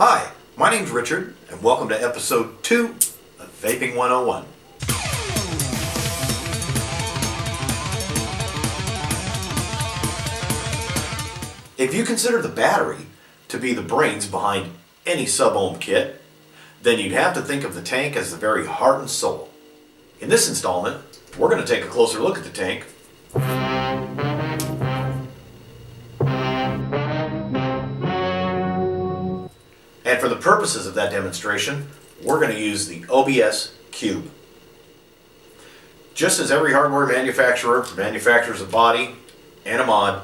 Hi, my name's Richard, and welcome to episode 2 of Vaping 101. If you consider the battery to be the brains behind any Sub-Ohm kit, then you'd have to think of the tank as the very heart and soul. In this installment, we're going to take a closer look at the tank. And for the purposes of that demonstration, we're going to use the OBS Cube. Just as every hardware manufacturer manufactures a body and a mod,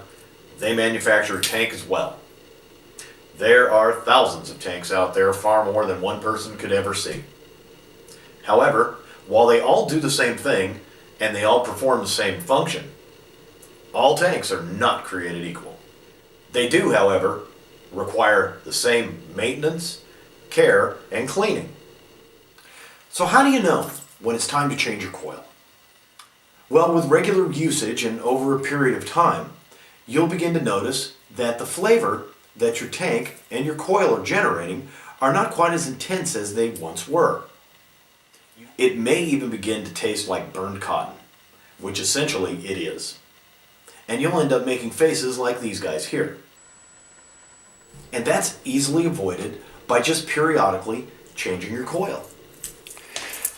they manufacture a tank as well. There are thousands of tanks out there, far more than one person could ever see. However, while they all do the same thing and they all perform the same function, all tanks are not created equal. They do, however, require the same maintenance, care, and cleaning. So how do you know when it's time to change your coil? Well, with regular usage and over a period of time, you'll begin to notice that the flavor that your tank and your coil are generating are not quite as intense as they once were. It may even begin to taste like burned cotton, which essentially it is. And you'll end up making faces like these guys here. And that's easily avoided by just periodically changing your coil.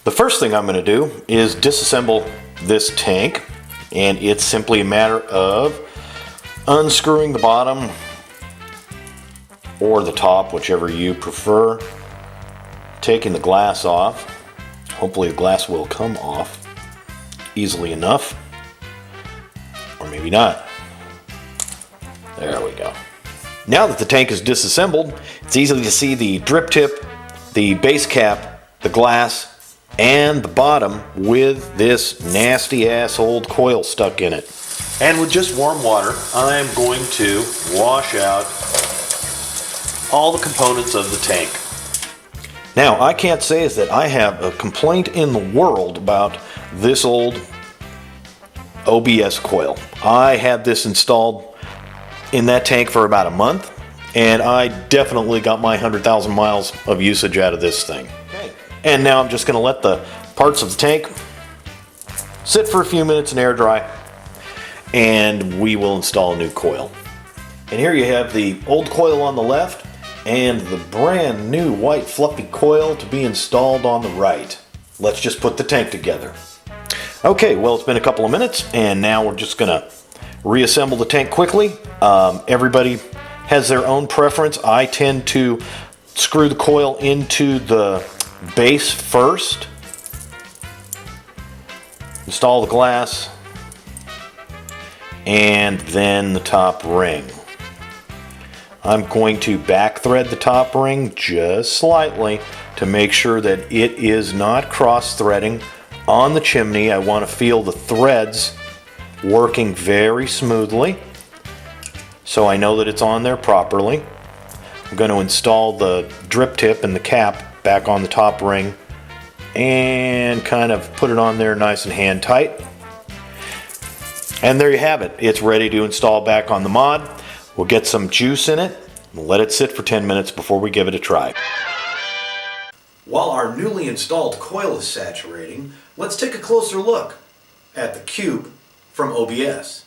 The first thing I'm going to do is disassemble this tank, and it's simply a matter of unscrewing the bottom or the top, whichever you prefer, taking the glass off. Hopefully the glass will come off easily enough, or maybe not. There we go. Now that the tank is disassembled, it's easy to see the drip tip, the base cap, the glass, and the bottom with this nasty ass old coil stuck in it. And with just warm water, I'm going to wash out all the components of the tank. Now, I can't say is that I have a complaint in the world about this old OBS coil. I had this installed in that tank for about a month, and I definitely got my 100,000 miles of usage out of this thing. Okay. And now I'm just going to let the parts of the tank sit for a few minutes and air dry, and we will install a new coil. And here you have the old coil on the left and the brand new white fluffy coil to be installed on the right. Let's just put the tank together. Okay, well, it's been a couple of minutes, and now we're just going to reassemble the tank quickly. Everybody has their own preference. I tend to screw the coil into the base first, install the glass, and then the top ring. I'm going to back thread the top ring just slightly to make sure that it is not cross-threading on the chimney. I want to feel the threads working very smoothly, so I know that it's on there properly. I'm going to install the drip tip and the cap back on the top ring and kind of put it on there nice and hand tight. And there you have it. It's ready to install back on the mod. We'll get some juice in it and let it sit for 10 minutes before we give it a try. While our newly installed coil is saturating, let's take a closer look at the Cube from OBS.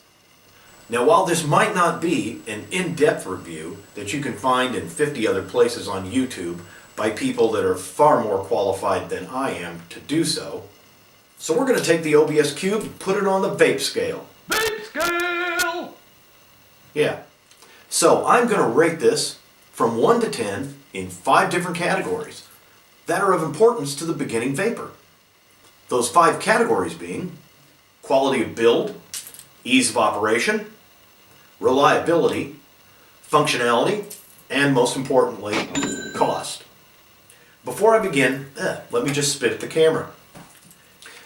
Now, while this might not be an in-depth review that you can find in 50 other places on YouTube by people that are far more qualified than I am to do so, so we're going to take the OBS Cube and put it on the vape scale. Vape scale! Yeah. So I'm going to rate this from 1 to 10 in 5 different categories that are of importance to the beginning vapor. Those 5 categories being quality of build, ease of operation, reliability, functionality, and most importantly, cost. Before I begin, let me just spit at the camera.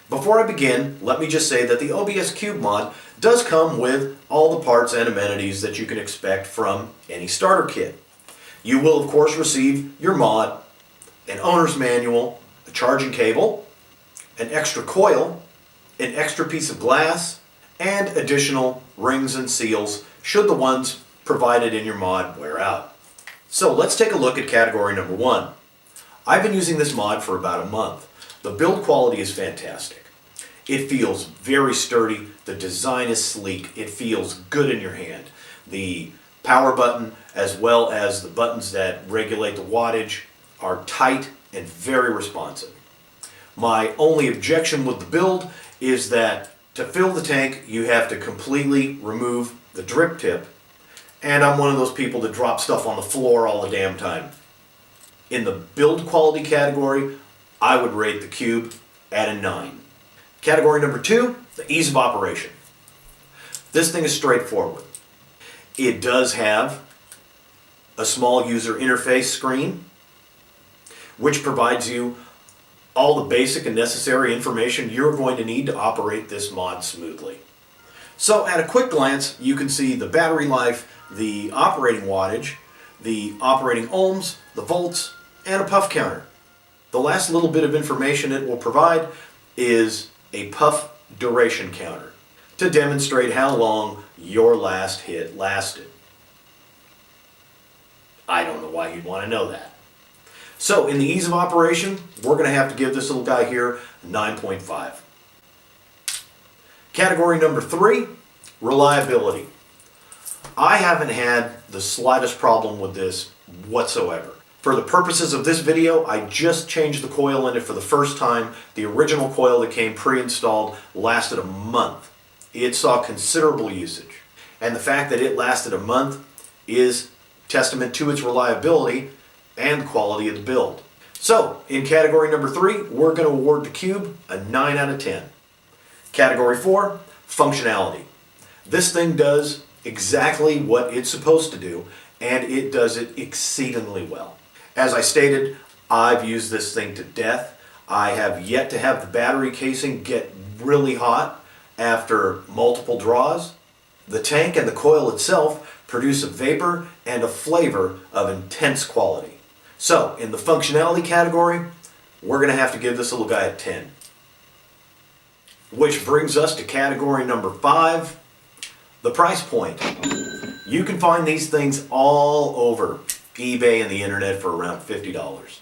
Before I begin, let me just say that the OBS Cube mod does come with all the parts and amenities that you can expect from any starter kit. You will, of course, receive your mod, an owner's manual, a charging cable, an extra coil, an extra piece of glass, and additional rings and seals should the ones provided in your mod wear out. So let's take a look at category number 1. I've been using this mod for about a month. The build quality is fantastic. It feels very sturdy, the design is sleek, it feels good in your hand. The power button as well as the buttons that regulate the wattage are tight and very responsive. My only objection with the build is that to fill the tank you have to completely remove the drip tip, and I'm one of those people that drop stuff on the floor all the damn time. In the build quality category, I would rate the Cube at a 9. Category number 2, the ease of operation. This thing is straightforward. It does have a small user interface screen, which provides you all the basic and necessary information you're going to need to operate this mod smoothly. So at a quick glance, you can see the battery life, the operating wattage, the operating ohms, the volts, and a puff counter. The last little bit of information it will provide is a puff duration counter to demonstrate how long your last hit lasted. I don't know why you'd want to know that. So in the ease of operation, we're going to have to give this little guy here a 9.5. Category number 3, reliability. I haven't had the slightest problem with this whatsoever. For the purposes of this video, I just changed the coil in it for the first time. The original coil that came pre-installed lasted a month. It saw considerable usage. And the fact that it lasted a month is testament to its reliability and the quality of the build. So, in category number 3, we're going to award the Cube a 9 out of 10. Category 4, functionality. This thing does exactly what it's supposed to do, and it does it exceedingly well. As I stated, I've used this thing to death. I have yet to have the battery casing get really hot after multiple draws. The tank and the coil itself produce a vapor and a flavor of intense quality. So, in the functionality category, we're going to have to give this little guy a 10. Which brings us to category number 5, the price point. You can find these things all over eBay and the internet for around $50.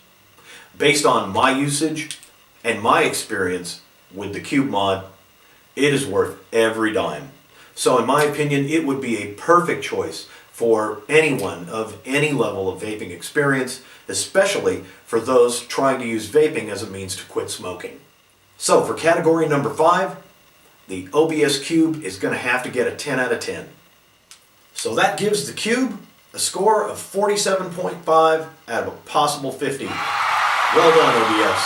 Based on my usage and my experience with the Cube mod, it is worth every dime. So in my opinion, it would be a perfect choice for anyone of any level of vaping experience, especially for those trying to use vaping as a means to quit smoking. So for category number 5, the OBS Cube is going to have to get a 10 out of 10. So that gives the Cube a score of 47.5 out of a possible 50. Well done, OBS.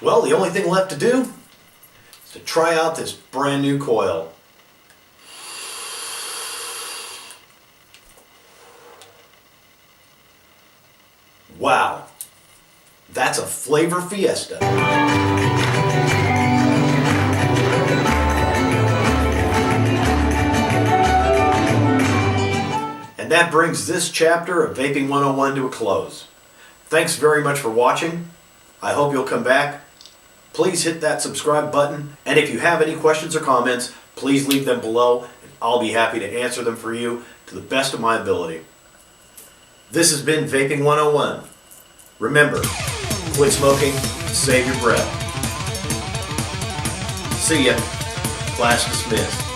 Well, the only thing left to do is to try out this brand new coil. Wow, that's a flavor fiesta. And that brings this chapter of Vaping 101 to a close. Thanks very much for watching. I hope you'll come back. Please hit that subscribe button, and if you have any questions or comments, please leave them below, and I'll be happy to answer them for you to the best of my ability. This has been Vaping 101. Remember, quit smoking, save your breath. See ya. Class dismissed.